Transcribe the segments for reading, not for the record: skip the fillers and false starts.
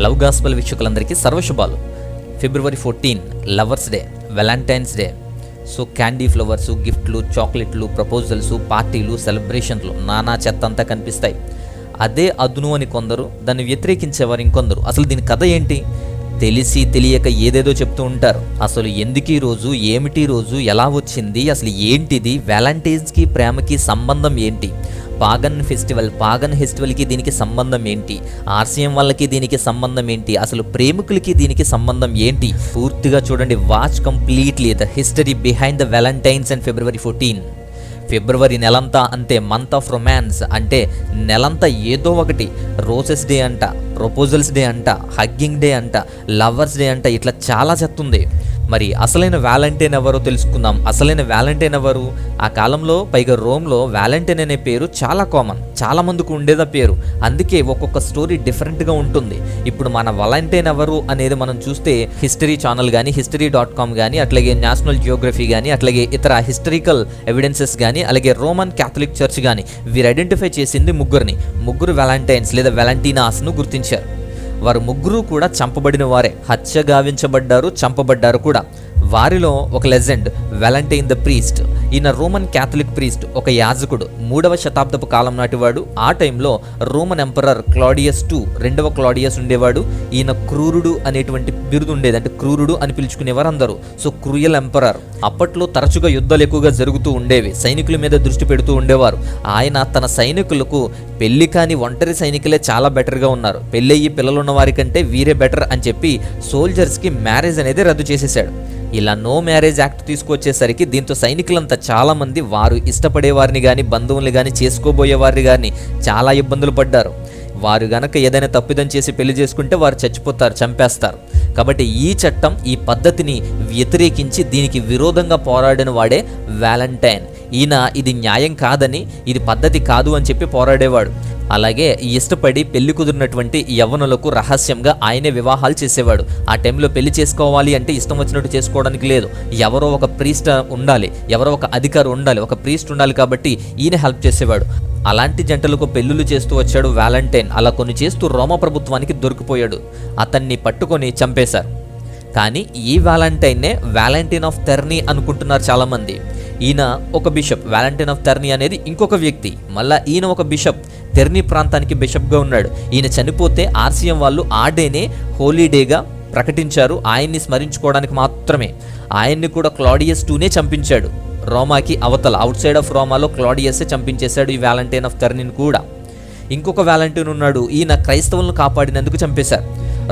Love gospel వీక్షకులందరికీ సర్వశుభాలు. ఫిబ్రవరి 14 lovers day, Valentine's day. So candy flowers, గిఫ్ట్లు, చాక్లెట్లు, ప్రపోజల్స్, పార్టీలు, సెలబ్రేషన్లు, నానా చెత్త అంతా కనిపిస్తాయి. అదే అదును అని కొందరు, దాన్ని వ్యతిరేకించేవారు ఇంకొందరు. అసలు దీని కథ ఏంటి? తెలిసి తెలియక ఏదేదో చెప్తూ ఉంటారు. అసలు ఎందుకు ఈ రోజు, ఏమిటి రోజు, ఎలా వచ్చింది, అసలు ఏంటిది, వ్యాలంటైన్స్కి ప్రేమకి సంబంధం ఏంటి, పాగన్ ఫెస్టివల్కి దీనికి సంబంధం ఏంటి, ఆర్సీఎం వాళ్ళకి దీనికి సంబంధం ఏంటి, అసలు ప్రేమికులకి దీనికి సంబంధం ఏంటి, పూర్తిగా చూడండి. Watch completely the history behind the Valentine's and February 14. ఫిబ్రవరి నెలంతా అంతే మంత్ ఆఫ్ రొమాన్స్, అంటే నెలంతా ఏదో ఒకటి రోసెస్ డే అంట, ప్రపోజల్స్ డే అంట, హగ్గింగ్ డే అంట, లవర్స్ డే అంట, ఇట్లా చాలా చెత్తుంది. మరి అసలైన వ్యాలంటైన్ ఎవరో తెలుసుకుందాం. అసలైన వ్యాలంటైన్ ఎవరు? ఆ కాలంలో పైగా రోమ్లో వ్యాలంటైన్ అనే పేరు చాలా కామన్, చాలా మందికి ఉండేదా పేరు. అందుకే ఒక్కొక్క స్టోరీ డిఫరెంట్గా ఉంటుంది. ఇప్పుడు మన వ్యాలంటైన్ ఎవరు అనేది మనం చూస్తే హిస్టరీ ఛానల్ కానీ, history.com కానీ, అట్లాగే నేషనల్ జియోగ్రఫీ కానీ, అట్లాగే ఇతర హిస్టరికల్ ఎవిడెన్సెస్ కానీ, అలాగే రోమన్ క్యాథలిక్ చర్చ్ కానీ వీరు ఐడెంటిఫై చేసింది ముగ్గురు వ్యాలంటైన్స్ లేదా వ్యాలంటీనాస్ను గుర్తించారు. వారు ముగ్గురు కూడా చంపబడిన వారే, హత్యగావించబడ్డారు, చంపబడ్డారు కూడా. వారిలో ఒక లెజెండ్ వ్యాలంటైన్ ద ప్రీస్ట్. ఈయన రోమన్ క్యాథలిక్ ప్రీస్ట్, ఒక యాజకుడు, 3వ శతాబ్దపు కాలం నాటివాడు. ఆ టైంలో రోమన్ ఎంపరర్ క్లాడియస్ II, 2వ క్లాడియస్ ఉండేవాడు. ఈయన క్రూరుడు అనేటువంటి బిరుదు ఉండేది, అంటే క్రూరుడు అని పిలుచుకునేవారు అందరూ. So cruel emperor. అప్పట్లో తరచుగా యుద్ధాలు ఎక్కువగా జరుగుతూ ఉండేవి, సైనికుల మీద దృష్టి పెడుతూ ఉండేవారు. ఆయన తన సైనికులకు పెళ్లి కాని ఒంటరి సైనికులే చాలా బెటర్గా ఉన్నారు, పెళ్ళయ్యి పిల్లలున్న వారి కంటే వీరే బెటర్ అని చెప్పి సోల్జర్స్కి మ్యారేజ్ అనేది రద్దు చేసేసాడు. ఇలా నో మ్యారేజ్ యాక్ట్ తీసుకొచ్చేసరికి దీంతో సైనికులంతా చాలామంది వారు ఇష్టపడేవారిని కానీ, బంధువుల్ని కానీ, చేసుకోబోయేవారిని కానీ చాలా ఇబ్బందులు పడ్డారు. వారు గనక ఏదైనా తప్పిదం చేసి పెళ్లి చేసుకుంటే వారు చచ్చిపోతారు, చంపేస్తారు. కాబట్టి ఈ చట్టం, ఈ పద్ధతిని వ్యతిరేకించి దీనికి విరోధంగా పోరాడిన వాడే వ్యాలంటైన్. ఈయన ఇది న్యాయం కాదని, ఇది పద్ధతి కాదు అని చెప్పి పోరాడేవాడు. అలాగే ఇష్టపడి పెళ్లి కుదిరినటువంటి యవ్వనులకు రహస్యంగా ఆయనే వివాహాలు చేసేవాడు. ఆ టైంలో పెళ్లి చేసుకోవాలి అంటే ఇష్టం వచ్చినట్టు చేసుకోవడానికి లేదు, ఎవరో ఒక ప్రీస్ట్ ఉండాలి, ఎవరో ఒక అధికారి ఉండాలి, ఒక ప్రీస్ట్ ఉండాలి. కాబట్టి ఈయన హెల్ప్ చేసేవాడు. అలాంటి జంటలకు పెళ్ళిళ్ళు చేస్తూ వచ్చాడు వ్యాలంటైన్. అలా కొన్ని చేస్తూ రోమ ప్రభుత్వానికి దొరికిపోయాడు. అతన్ని పట్టుకొని చంపేశారు. కానీ ఈ వ్యాలంటైన్నే వ్యాలంటైన్ ఆఫ్ టెర్నీ అనుకుంటున్నారు చాలామంది. ఈయన ఒక బిషప్. వ్యాలంటైన్ ఆఫ్ టెర్నీ అనేది ఇంకొక వ్యక్తి. మళ్ళీ ఈయన ఒక బిషప్, టెర్నీ ప్రాంతానికి బిషప్గా ఉన్నాడు. ఈయన చనిపోతే ఆర్సీఎం వాళ్ళు ఆ డేనే హోలీడేగా ప్రకటించారు, ఆయన్ని స్మరించుకోవడానికి మాత్రమే. ఆయన్ని కూడా క్లాడియస్ IIనే చంపించాడు. రోమాకి అవతల, అవుట్ సైడ్ ఆఫ్ రోమాలో క్లాడియస్సే చంపించేశాడు ఈ వ్యాలంటైన్ ఆఫ్ టెర్నీని కూడా. ఇంకొక వ్యాలంటైన్ ఉన్నాడు. ఈయన క్రైస్తవులను కాపాడినందుకు చంపేశారు.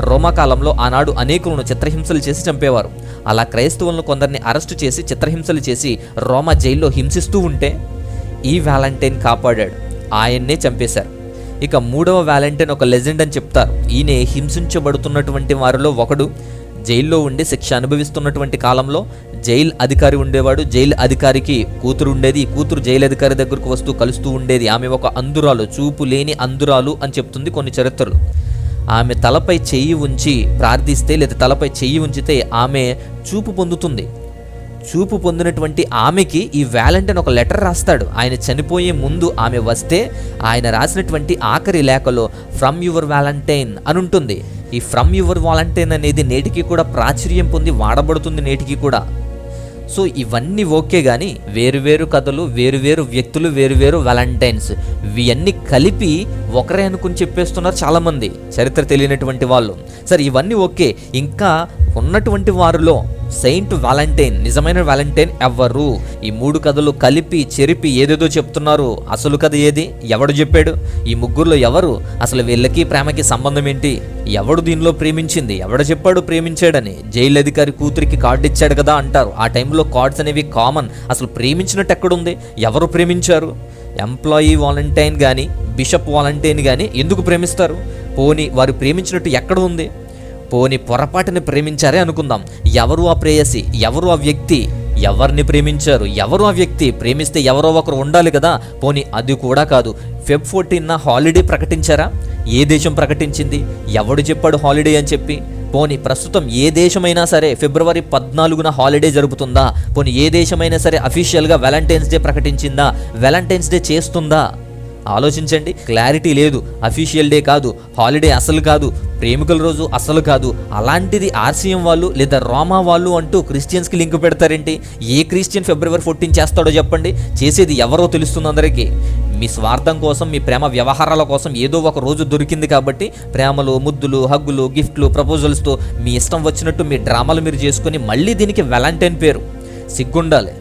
రోమా కాలంలో ఆనాడు అనేకులను చిత్రహింసలు చేసి చంపేవారు. అలా క్రైస్తవులను కొందరిని అరెస్టు చేసి చిత్రహింసలు చేసి రోమా జైల్లో హింసిస్తూ ఉంటే ఈ వ్యాలంటైన్ కాపాడాడు, ఆయన్నే చంపేశారు. ఇక 3వ వ్యాలంటైన్ ఒక లెజెండ్ అని చెప్తారు. ఈయనే హింసించబడుతున్నటువంటి వారిలో ఒకడు. జైల్లో ఉండి శిక్ష అనుభవిస్తున్నటువంటి కాలంలో జైలు అధికారి ఉండేవాడు. జైలు అధికారికి కూతురు ఉండేది. ఈ కూతురు జైలు అధికారి దగ్గరకు వస్తూ కలుస్తూ ఉండేది. ఆమె ఒక అంధురాలు, చూపు లేని అంధురాలు అని చెప్తుంది కొన్ని చరిత్రలు. ఆమె తలపై చెయ్యి ఉంచి ప్రార్థిస్తే, లేదా తలపై చెయ్యి ఉంచితే ఆమె చూపు పొందుతుంది. చూపు పొందినటువంటి ఆమెకి ఈ వ్యాలంటైన్ ఒక లెటర్ రాస్తాడు. ఆయన చనిపోయే ముందు ఆమె వస్తే ఆయన రాసినటువంటి ఆఖరి లేఖలో ఫ్రమ్ యువర్ వ్యాలంటైన్ అని ఉంటుంది. ఈ ఫ్రమ్ యువర్ వ్యాలంటైన్ అనేది నేటికి కూడా ప్రాచుర్యం పొంది వాడబడుతుంది నేటికి కూడా. సో ఇవన్నీ ఓకే, కానీ వేరువేరు కథలు, వేరువేరు వ్యక్తులు, వేరువేరు వ్యాలంటైన్స్, ఇవన్నీ కలిపి ఒకరే అనుకుని చెప్పేస్తున్నారు చాలామంది చరిత్ర తెలియనటువంటి వాళ్ళు. సరే ఇవన్నీ ఓకే, ఇంకా ఉన్నటువంటి వారిలో సెయింట్ వ్యాలంటైన్, నిజమైన వ్యాలంటైన్ ఎవరు? ఈ 3 కథలు కలిపి చెరిపి ఏదేదో చెప్తున్నారు. అసలు కథ ఏది? ఎవడు చెప్పాడు? ఈ ముగ్గురులో ఎవరు? అసలు వీళ్ళకి ప్రేమకి సంబంధం ఏంటి? ఎవడు దీనిలో ప్రేమించింది? ఎవడు చెప్పాడు ప్రేమించాడని? జైలు అధికారి కూతురికి కార్డు ఇచ్చాడు కదా అంటారు. ఆ టైంలో కార్డ్స్ అనేవి కామన్. అసలు ప్రేమించినట్టు ఎక్కడుంది? ఎవరు ప్రేమించారు? ఎంప్లాయీ వాలంటైన్ కానీ, బిషప్ వాలంటైన్ కానీ ఎందుకు ప్రేమిస్తారు? పోనీ వారు ప్రేమించినట్టు ఎక్కడ ఉంది? పోనీ పొరపాటుని ప్రేమించారే అనుకుందాం. ఎవరు ఆ ప్రేయసి? ఎవరు ఆ వ్యక్తి? ఎవరిని ప్రేమించారు? ఎవరు ఆ వ్యక్తి? ప్రేమిస్తే ఎవరో ఒకరు ఉండాలి కదా. పోనీ అది కూడా కాదు. Feb 14 holiday ప్రకటించారా? ఏ దేశం ప్రకటించింది? ఎవడు చెప్పాడు హాలిడే అని చెప్పి? పోనీ ప్రస్తుతం ఏ దేశమైనా సరే ఫిబ్రవరి 14 హాలిడే జరుపుతుందా? పోనీ ఏ దేశమైనా సరే అఫీషియల్గా వ్యాలంటైన్స్ డే ప్రకటించిందా? వ్యాలంటైన్స్ డే చేస్తుందా? ఆలోచించండి. క్లారిటీ లేదు, అఫీషియల్ డే కాదు, హాలిడే అసలు కాదు, ప్రేమికుల రోజు అసలు కాదు. అలాంటిది ఆర్సీఎం వాళ్ళు లేదా రోమా వాళ్ళు అంటూ క్రిస్టియన్స్కి లింక్ పెడతారేంటి? ఏ క్రిస్టియన్ ఫిబ్రవరి 14 చేస్తాడో చెప్పండి. చేసేది ఎవరో తెలుస్తుంది అందరికీ. మీ స్వార్థం కోసం, మీ ప్రేమ వ్యవహారాల కోసం ఏదో ఒక రోజు దొరికింది కాబట్టి ప్రేమలు, ముద్దులు, హగ్గులు, గిఫ్ట్లు, ప్రపోజల్స్తో మీ ఇష్టం వచ్చినట్టు మీ డ్రామాలు మీరు చేసుకొని మళ్ళీ దీనికి వ్యాలంటైన్ పేరు. సిగ్గుండాలి.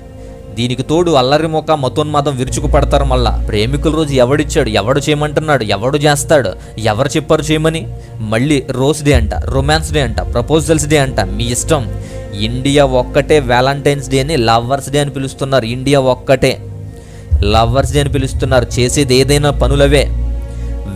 దీనికి తోడు అల్లరి మొక్క మతోన్మాదం విరుచుకు పడతారు. మళ్ళా ప్రేమికుల రోజు ఎవడిచ్చాడు, ఎవడు చేయమంటున్నాడు, ఎవడు చేస్తాడు, ఎవరు చెప్పారు చేయమని? మళ్ళీ రోజ్ డే అంట, రొమాన్స్ డే అంట, ప్రపోజల్స్ డే అంట, మీ ఇష్టం. ఇండియా ఒక్కటే వ్యాలంటైన్స్ డే అని లవర్స్ డే అని పిలుస్తున్నారు. ఇండియా ఒక్కటే లవర్స్ డే అని పిలుస్తున్నారు. చేసేది ఏదైనా పనులవే.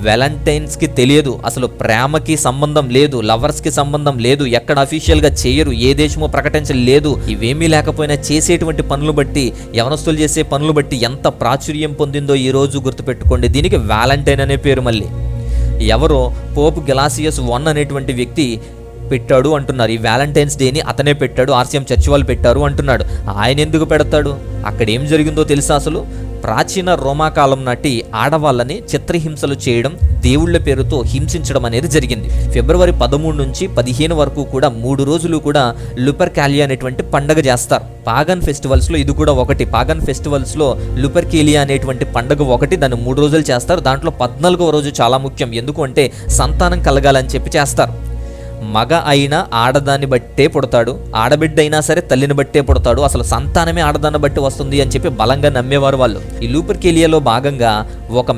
వ్యాలంటైన్స్కి తెలియదు, అసలు ప్రేమకి సంబంధం లేదు, లవర్స్కి సంబంధం లేదు, ఎక్కడ అఫీషియల్గా చేయరు, ఏ దేశమో ప్రకటించలేదు. ఇవేమీ లేకపోయినా చేసేటువంటి పనులు బట్టి, యవనస్తులు చేసే పనులు బట్టి ఎంత ప్రాచుర్యం పొందిందో ఈరోజు గుర్తుపెట్టుకోండి. దీనికి వ్యాలంటైన్ అనే పేరు. మళ్ళీ ఎవరో పోప్ గెలాసియస్ I అనేటువంటి వ్యక్తి పెట్టాడు అంటున్నారు. ఈ వ్యాలంటైన్స్ డేని అతనే పెట్టాడు, ఆర్సీఎం చర్చ్ వాళ్ళు పెట్టారు అంటున్నాడు. ఆయన ఎందుకు పెడతాడు? అక్కడ ఏం జరిగిందో తెలుసా? అసలు ప్రాచీన రోమా కాలం నాటి ఆడవాళ్ళని చిత్రహింసలు చేయడం, దేవుళ్ళ పేరుతో హింసించడం అనేది జరిగింది. ఫిబ్రవరి 13 నుంచి 15 వరకు కూడా 3 రోజులు కూడా లుపర్కాలియా అనేటువంటి పండగ చేస్తారు. పాగన్ ఫెస్టివల్స్లో ఇది కూడా ఒకటి. పాగన్ ఫెస్టివల్స్లో లుపర్కేలియా అనేటువంటి పండగ ఒకటి. దాన్ని 3 రోజులు చేస్తారు. దాంట్లో 14వ రోజు చాలా ముఖ్యం. ఎందుకు అంటే సంతానం కలగాలని చెప్పి చేస్తారు. మగ అయినా ఆడదాన్ని బట్టే పుడతాడు, ఆడబిడ్డ అయినా సరే తల్లిని బట్టే పుడతాడు, అసలు సంతానమే ఆడదాన్ని బట్టి వస్తుంది అని చెప్పి బలంగా నమ్మేవారు వాళ్ళు. ఈ లూపర్కేలియాలో భాగంగా ఒక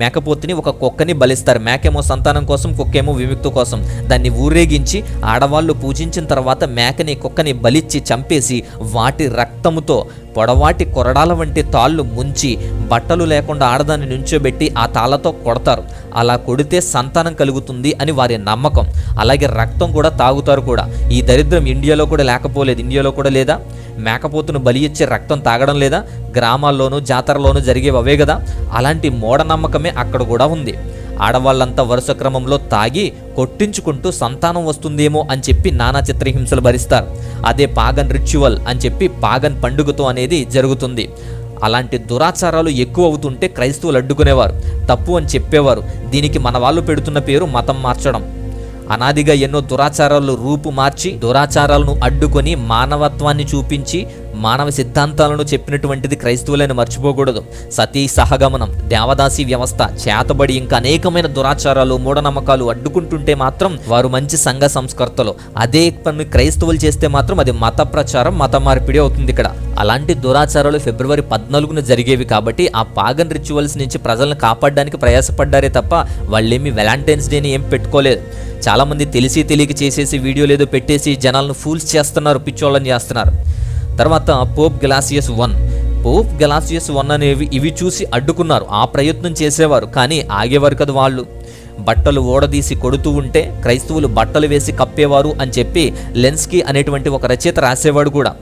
మేకపోతుని ఒక కుక్కని బలిస్తారు. మేకేమో సంతానం కోసం, కుక్కేమో విముక్తి కోసం. దాన్ని ఊరేగించి ఆడవాళ్ళు పూజించిన తర్వాత మేకని కుక్కని బలిచ్చి చంపేసి వాటి రక్తముతో పొడవాటి కొరడాల వంటి తాళ్ళు ముంచి బట్టలు లేకుండా ఆడదాన్ని నుంచోబెట్టి ఆ తాళ్ళతో కొడతారు. అలా కొడితే సంతానం కలుగుతుంది అని వారి నమ్మకం. అలాగే రక్తం కూడా తాగుతారు కూడా. ఈ దరిద్రం ఇండియాలో కూడా లేకపోలేదు. ఇండియాలో కూడా లేదా? మేకపోతును బలి ఇచ్చే రక్తం తాగడం లేదా? గ్రామాల్లోనూ జాతరలోనూ జరిగేవి అవే కదా. అలాంటి మూఢనమ్మకమే అక్కడ కూడా ఉంది. ఆడవాళ్ళంతా వరుస క్రమంలో తాగి కొట్టించుకుంటూ సంతానం వస్తుందేమో అని చెప్పి నానా చిత్రహింసలు భరిస్తారు. అదే పాగన్ రిచువల్ అని చెప్పి పాగన్ పండుగతో అనేది జరుగుతుంది. అలాంటి దురాచారాలు ఎక్కువ అవుతుంటే క్రైస్తవులు అడ్డుకునేవారు, తప్పు అని చెప్పేవారు. దీనికి మన వాళ్ళు పెడుతున్న పేరు మతం మార్చడం. అనాదిగా ఎన్నో దురాచారాలు రూపు మార్చి, దురాచారాలను అడ్డుకొని మానవత్వాన్ని చూపించి మానవ సిద్ధాంతాలను చెప్పినటువంటిది క్రైస్తవులను మర్చిపోకూడదు. సతీ సహగమనం, దేవదాసి వ్యవస్థ, చేతబడి, ఇంకా అనేకమైన దురాచారాలు, మూఢనమ్మకాలు అడ్డుకుంటుంటే మాత్రం వారు మంచి సంఘ సంస్కర్తలు. అదే పని క్రైస్తవులు చేస్తే మాత్రం అది మత ప్రచారం, మత మార్పిడి అవుతుంది. ఇక్కడ అలాంటి దురాచారాలు ఫిబ్రవరి 14న జరిగేవి కాబట్టి ఆ పాగన్ రిచువల్స్ నుంచి ప్రజలను కాపాడడానికి ప్రయాసపడ్డారే తప్ప వాళ్ళేమి వ్యాలంటైన్స్ డేని ఏం పెట్టుకోలేదు. చాలామంది తెలిసి తెలియక చేసేసి వీడియోలు ఏదో పెట్టేసి జనాలను ఫూల్స్ చేస్తున్నారు, పిచ్చోళ్ళని చేస్తున్నారు. తర్వాత పోప్ గెలాసియస్ I అనేవి ఇవి చూసి అడ్డుకున్నారు. ఆ ప్రయత్నం చేసేవారు కానీ ఆగేవారు కదా వాళ్ళు. బట్టలు ఓడదీసి కొడుతూ ఉంటే క్రైస్తవులు బట్టలు వేసి కప్పేవారు అని చెప్పి లెన్స్కీ అనేటువంటి ఒక రచయిత రాసేవాడు కూడా.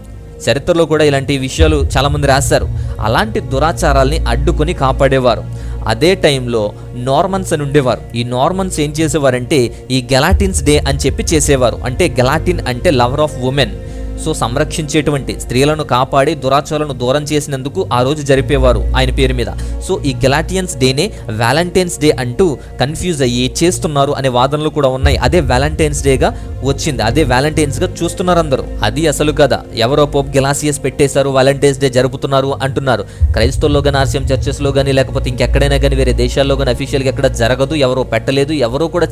చరిత్రలో కూడా ఇలాంటి విషయాలు చాలామంది రాశారు. అలాంటి దురాచారాల్ని అడ్డుకొని కాపాడేవారు. అదే టైంలో నార్మన్స్ అని ఉండేవారు. ఈ నార్మన్స్ ఏం చేసేవారంటే ఈ గెలాటిన్స్ డే అని చెప్పి చేసేవారు. అంటే గెలాటిన్ అంటే లవర్ ఆఫ్ ఉమెన్. సో సంరక్షించేటువంటి, స్త్రీలను కాపాడి దురాచారాలను దూరం చేసినందుకు ఆ రోజు జరిపేవారు ఆయన పేరు మీద. సో ఈ గెలాటియన్స్ డేనే వ్యాలంటైన్స్ డే అంటూ కన్ఫ్యూజ్ అయ్యి చేస్తున్నారు అనే వాదనలు కూడా ఉన్నాయి. అదే వ్యాలంటైన్స్ డేగా వచ్చింది, అదే వ్యాలంటైన్స్గా చూస్తున్నారు అందరూ. అది అసలు కదా. ఎవరో పోప్ గెలాసియస్ పెట్టేశారు, వ్యాలంటైన్స్ డే జరుపుతున్నారు అంటున్నారు. క్రైస్తవుల్లో కానీ, ఆర్సీఎం చర్చెస్లో కానీ, లేకపోతే ఇంకెక్కడైనా కానీ, వేరే దేశాల్లో కానీ అఫీషియల్గా ఎక్కడ జరగదు, ఎవరో పెట్టలేదు, ఎవరో కూడా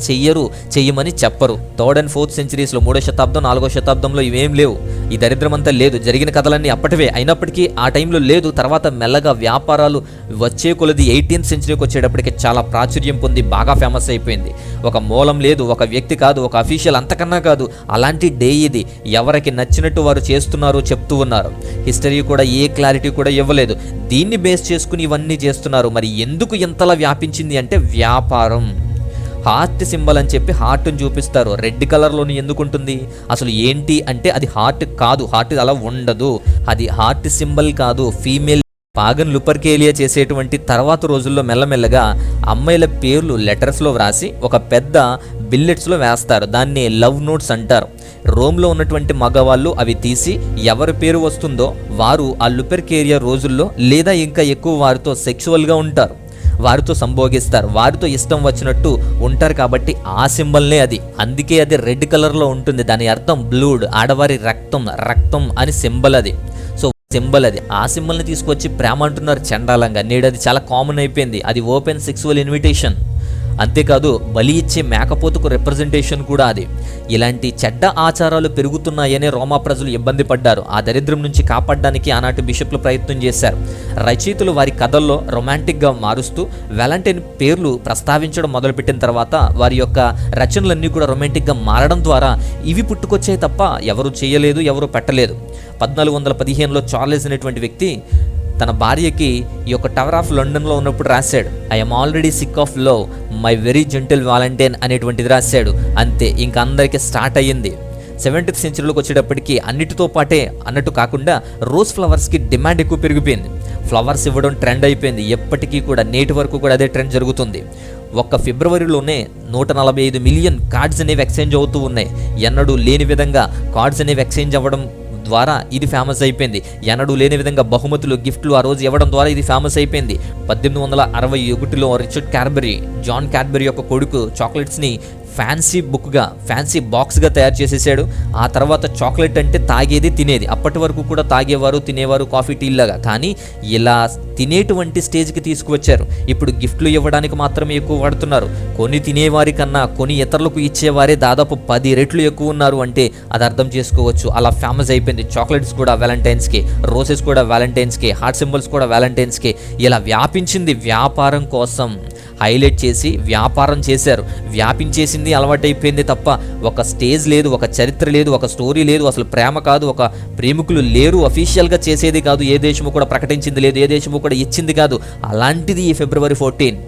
చెయ్యమని చెప్పరు. 3rd and 4th centuries 3వ శతాబ్దం 4వ శతాబ్దంలో ఇవేం లేవు. ఈ దరిద్రం అంతా లేదు. జరిగిన కథలన్నీ అప్పటివే అయినప్పటికీ ఆ టైంలో లేదు. తర్వాత మెల్లగా వ్యాపారాలు వచ్చే కొలది 18th centuryకి వచ్చేటప్పటికి చాలా ప్రాచుర్యం పొంది బాగా ఫేమస్ అయిపోయింది. ఒక మూలం లేదు, ఒక వ్యక్తి కాదు, ఒక అఫీషియల్ అంతకన్నా కాదు. అలాంటి డే ఇది. ఎవరికి నచ్చినట్టు వారు చేస్తున్నారు, చెప్తూ ఉన్నారు. హిస్టరీ కూడా ఏ క్లారిటీ కూడా ఇవ్వలేదు. దీన్ని బేస్ చేసుకుని ఇవన్నీ చేస్తున్నారు. మరి ఎందుకు ఇంతలా వ్యాపించింది అంటే వ్యాపారం. హార్ట్ సింబల్ అని చెప్పి హార్ట్ని చూపిస్తారు. రెడ్ కలర్లోని ఎందుకు ఉంటుంది? అసలు ఏంటి అంటే అది హార్ట్ కాదు, హార్ట్ అలా ఉండదు, అది హార్ట్ సింబల్ కాదు. ఫీమేల్ పాగన్ లుపర్కేలియా చేసేటువంటి తర్వాత రోజుల్లో మెల్లమెల్లగా అమ్మాయిల పేర్లు లెటర్స్లో వ్రాసి ఒక పెద్ద బిల్లెట్స్లో వేస్తారు. దాన్ని లవ్ నోట్స్ అంటారు. రోమ్లో ఉన్నటువంటి మగవాళ్ళు అవి తీసి ఎవరి పేరు వస్తుందో వారు ఆ లుపర్కేలియా రోజుల్లో లేదా ఇంకా ఎక్కువ వారితో సెక్సువల్గా ఉంటారు. వారితో సంభోగిస్తారు, వారితో ఇష్టం వచ్చినట్టు ఉంటారు. కాబట్టి ఆ సింబల్నే అది, అందుకే అది రెడ్ కలర్లో ఉంటుంది. దాని అర్థం బ్లూడ్, ఆడవారి రక్తం, రక్తం అని సింబల్ అది. సో సింబల్ అది, ఆ సింబల్ని తీసుకొచ్చి ప్రేమ అంటున్నారు చండాలంగా. నేడు అది చాలా కామన్ అయిపోయింది. అది ఓపెన్ సెక్సువల్ ఇన్విటేషన్. అంతేకాదు బలి ఇచ్చే మేకపోతుకు రిప్రజెంటేషన్ కూడా అది. ఇలాంటి చెడ్డ ఆచారాలు పెరుగుతున్నాయనే రోమా ప్రజలు ఇబ్బంది పడ్డారు. ఆ దరిద్రం నుంచి కాపాడడానికి ఆనాటి బిషప్లు ప్రయత్నం చేశారు. రచయితలు వారి కథల్లో రొమాంటిక్గా మారుస్తూ వ్యాలంటైన్ పేర్లు ప్రస్తావించడం మొదలుపెట్టిన తర్వాత వారి యొక్క రచనలన్నీ కూడా రొమాంటిక్గా మారడం ద్వారా ఇవి పుట్టుకొచ్చాయి తప్ప ఎవరు చేయలేదు, ఎవరు పెట్టలేదు. 1415లో చార్లెస్ అనేటువంటి వ్యక్తి తన భార్యకి ఈ యొక్క టవర్ ఆఫ్ లండన్లో ఉన్నప్పుడు రాశాడు, I'm already sick of love, my very gentle Valentine అనేటువంటిది రాశాడు. అంతే, ఇంకా అందరికీ స్టార్ట్ అయ్యింది. 17th సెంచరీలోకి వచ్చేటప్పటికి అన్నిటితో పాటే అన్నట్టు కాకుండా రోజ్ ఫ్లవర్స్కి డిమాండ్ ఎక్కువ పెరిగిపోయింది. ఫ్లవర్స్ ఇవ్వడం ట్రెండ్ అయిపోయింది. ఎప్పటికీ కూడా నేటి వరకు కూడా అదే ట్రెండ్ జరుగుతుంది. ఒక్క ఫిబ్రవరిలోనే 145 మిలియన్ కార్డ్స్ అనేవి ఎక్స్చేంజ్ అవుతూ ఉన్నాయి. ఎన్నడూ లేని విధంగా కార్డ్స్ అనేవి ఎక్స్చేంజ్ అవ్వడం ద్వారా ఇది ఫేమస్ అయిపోయింది. ఎన్నడూ లేని విధంగా బహుమతులు, గిఫ్ట్లు ఆ రోజు ఇవ్వడం ద్వారా ఇది ఫేమస్ అయిపోయింది. 1861లో రిచర్డ్ క్యాడ్బరీ, జాన్ క్యాడ్బరీ యొక్క కొడుకు చాక్లెట్స్ని ఫ్యాన్సీ బుక్గా, ఫ్యాన్సీ బాక్స్గా తయారు చేసేసాడు. ఆ తర్వాత చాక్లెట్ అంటే తాగేది, తినేది. అప్పటి వరకు కూడా తాగేవారు, తినేవారు కాఫీ టీలాగా. కానీ ఇలా తినేటువంటి స్టేజ్కి తీసుకువచ్చారు. ఇప్పుడు గిఫ్ట్లు ఇవ్వడానికి మాత్రమే ఎక్కువ వాడుతున్నారు. కొని తినేవారి కన్నా కొని ఇతరులకు ఇచ్చేవారే దాదాపు 10 రెట్లు ఎక్కువ ఉన్నారు అంటే అది అర్థం చేసుకోవచ్చు. అలా ఫేమస్ అయిపోయింది. చాక్లెట్స్ కూడా వ్యాలంటైన్స్కి, రోజెస్ కూడా వ్యాలంటైన్స్కి, హార్ట్ సింబల్స్ కూడా వ్యాలంటైన్స్కి. ఇలా వ్యాపించింది. వ్యాపారం కోసం హైలైట్ చేసి వ్యాపారం చేశారు. వ్యాపించేసింది, అలవాటైపోయింది తప్ప ఒక స్టేజ్ లేదు, ఒక చరిత్ర లేదు, ఒక స్టోరీ లేదు, అసలు ప్రేమ కాదు, ఒక ప్రేమికులు లేరు, అఫీషియల్గా చేసేది కాదు, ఏ దేశము కూడా ప్రకటించింది లేదు, ఏ దేశము కూడా ఇచ్చింది కాదు. అలాంటిది ఈ ఫిబ్రవరి 14.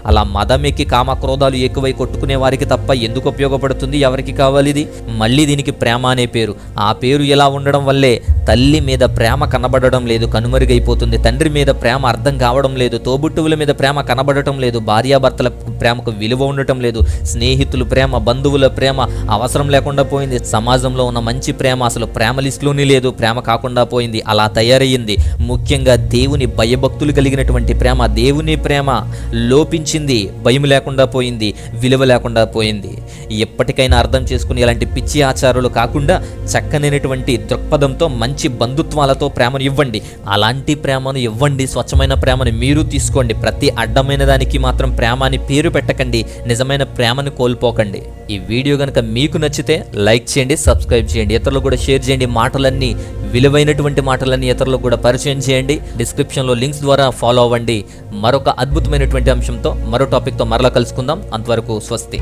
అలా మదం ఎక్కి కామక్రోధాలు ఎక్కువై కొట్టుకునే వారికి తప్ప ఎందుకు ఉపయోగపడుతుంది? ఎవరికి కావాలి ఇది? మళ్ళీ దీనికి ప్రేమ అనే పేరు. ఆ పేరు ఎలా ఉండడం వల్లే తల్లి మీద ప్రేమ కనబడడం లేదు, కనుమరుగైపోతుంది. తండ్రి మీద ప్రేమ అర్థం కావడం లేదు, తోబుట్టువుల మీద ప్రేమ కనబడటం లేదు, భార్యాభర్తల ప్రేమకు విలువ ఉండటం లేదు, స్నేహితుల ప్రేమ, బంధువుల ప్రేమ అవసరం లేకుండా పోయింది. సమాజంలో ఉన్న మంచి ప్రేమ అసలు ప్రేమ లిస్టులోనే లేదు, ప్రేమ కాకుండా పోయింది. అలా తయారయ్యింది. ముఖ్యంగా దేవుని భయభక్తులు కలిగినటువంటి ప్రేమ, దేవుని ప్రేమ లోపించి భయం లేకుండా పోయింది, విలువ లేకుండా పోయింది. ఎప్పటికైనా అర్థం చేసుకుని ఇలాంటి పిచ్చి ఆచారాలు కాకుండా చక్కనైనటువంటి దృక్పథంతో మంచి బంధుత్వాలతో ప్రేమను ఇవ్వండి. అలాంటి ప్రేమను ఇవ్వండి. స్వచ్ఛమైన ప్రేమను మీరు తీసుకోండి. ప్రతి అడ్డమైన దానికి మాత్రం ప్రేమ అని పేరు పెట్టకండి. నిజమైన ప్రేమను కోల్పోకండి. ఈ వీడియో కనుక మీకు నచ్చితే లైక్ చేయండి, సబ్స్క్రైబ్ చేయండి, ఇతరులకు కూడా షేర్ చేయండి. మాటలన్నీ, విలువైనటువంటి మాటలన్నీ ఇతరులకు కూడా పరిచయం చేయండి. డిస్క్రిప్షన్లో లింక్స్ ద్వారా ఫాలో అవ్వండి. మరొక అద్భుతమైనటువంటి అంశంతో, మరో టాపిక్తో మరలా కలుసుకుందాం. అంతవరకు స్వస్తి.